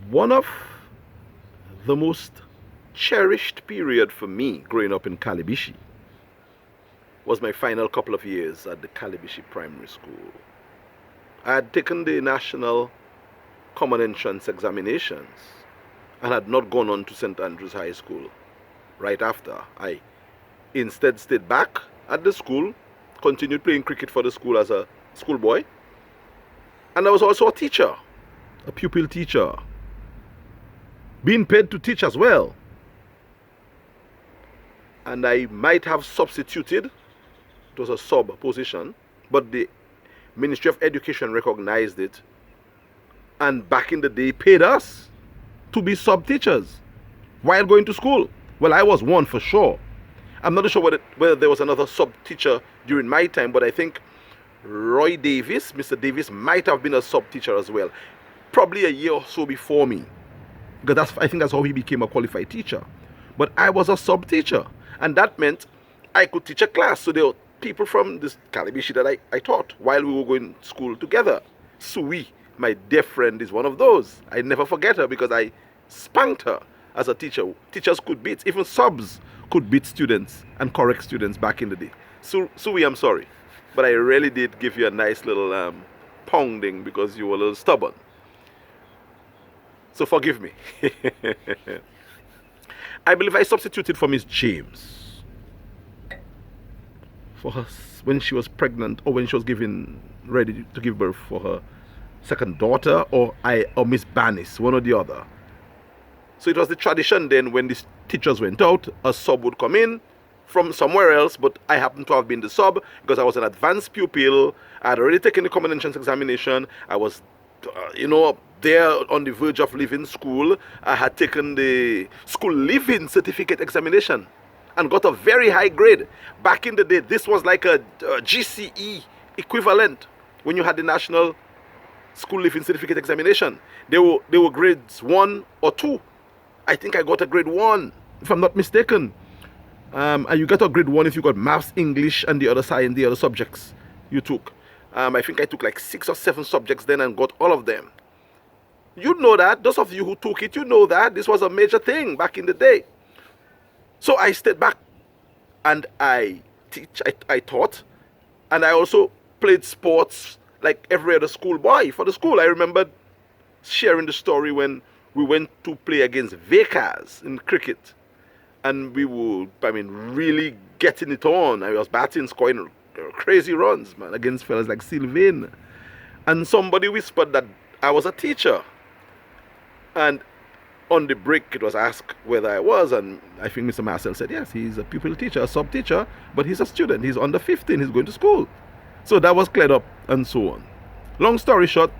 One of the most cherished period for me growing up in Calibishie was my final couple of years at the Calibishie Primary School. I had taken the National Common Entrance examinations and had not gone on to St. Andrews High School right after. I instead stayed back at the school, continued playing cricket for the school as a schoolboy, and I was also a teacher, a pupil teacher, being paid to teach as well. And I might have substituted, it was a sub position, but the Ministry of Education recognized it, and back in the day paid us to be sub teachers while going to school. Well, I was one for sure. I'm not sure whether there was another sub teacher during my time, but I think Roy Davis, Mr. Davis, might have been a sub teacher as well, probably a year or so before me, because I think that's how he became a qualified teacher. But I was a sub teacher, and that meant I could teach a class. So there were people from this Calibishie that I taught while we were going to school together. Sui, my dear friend, is one of those. I never forget her because I spanked her as a teacher. Teachers could beat, even subs could beat students and correct students back in the day. Sui, I'm sorry, but I really did give you a nice little pounding because you were a little stubborn. So forgive me. I believe I substituted for Miss James for her when she was pregnant, or when she was ready to give birth for her second daughter, or Miss Banis, one or the other. So it was the tradition then, when the teachers went out, a sub would come in from somewhere else, but I happened to have been the sub because I was an advanced pupil. I had already taken the common entrance examination. I was, there on the verge of leaving school. I had taken the school leaving certificate examination and got a very high grade. Back in the day, this was like a GCE equivalent when you had the national school leaving certificate examination. They were grades 1 or 2. I think I got a grade 1, if I'm not mistaken. And you got a grade 1 if you got maths, English, and the other science, the other subjects you took. I think I took like 6 or 7 subjects then and got all of them. You know that. Those of you who took it, you know that. This was a major thing back in the day. So I stayed back and I taught, and I also played sports like every other schoolboy for the school. I remember sharing the story when we went to play against Vekas in cricket, and we would, really getting it on. I was batting, scoring crazy runs, man, against fellas like Sylvain. And somebody whispered that I was a teacher. And on the break, it was asked whether I was, and I think Mr. Marcel said, yes, he's a pupil teacher, a sub teacher, but he's a student. He's under 15, he's going to school. So that was cleared up, and so on. Long story short,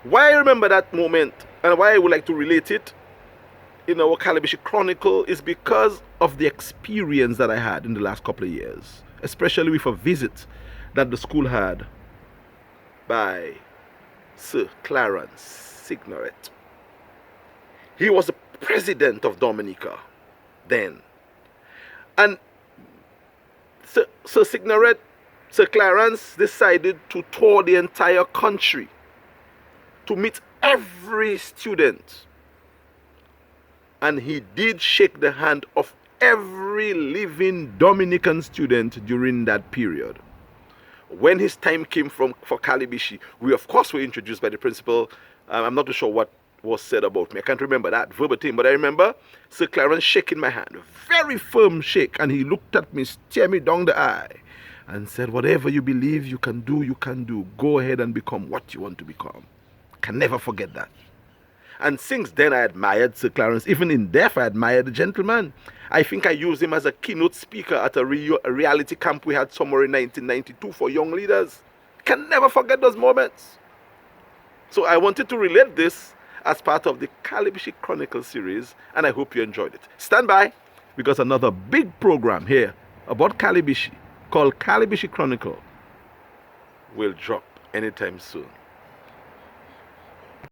why I remember that moment and why I would like to relate it in our Calibishie Chronicle is because of the experience that I had in the last couple of years, especially with a visit that the school had by Sir Clarence Signoret. He was the president of Dominica then. And Sir Signoret, Sir Clarence decided to tour the entire country to meet every student. And he did shake the hand of every living Dominican student during that period. When his time came for Calibishie, we of course were introduced by the principal. I'm not too sure what was said about me. I can't remember that verbatim, but I remember Sir Clarence shaking my hand, very firm shake, and he looked at me, stared me down the eye, and said, whatever you believe you can do, you can do. Go ahead and become what you want to become. Can never forget that. And since then, I admired Sir Clarence. Even in death, I admired the gentleman. I think I used him as a keynote speaker at a reality camp we had somewhere in 1992 for young leaders. Can never forget those moments. So I wanted to relate this as part of the Calibishie Chronicle series, and I hope you enjoyed it. Stand by, because another big program here about Calibishie called Calibishie Chronicle will drop anytime soon.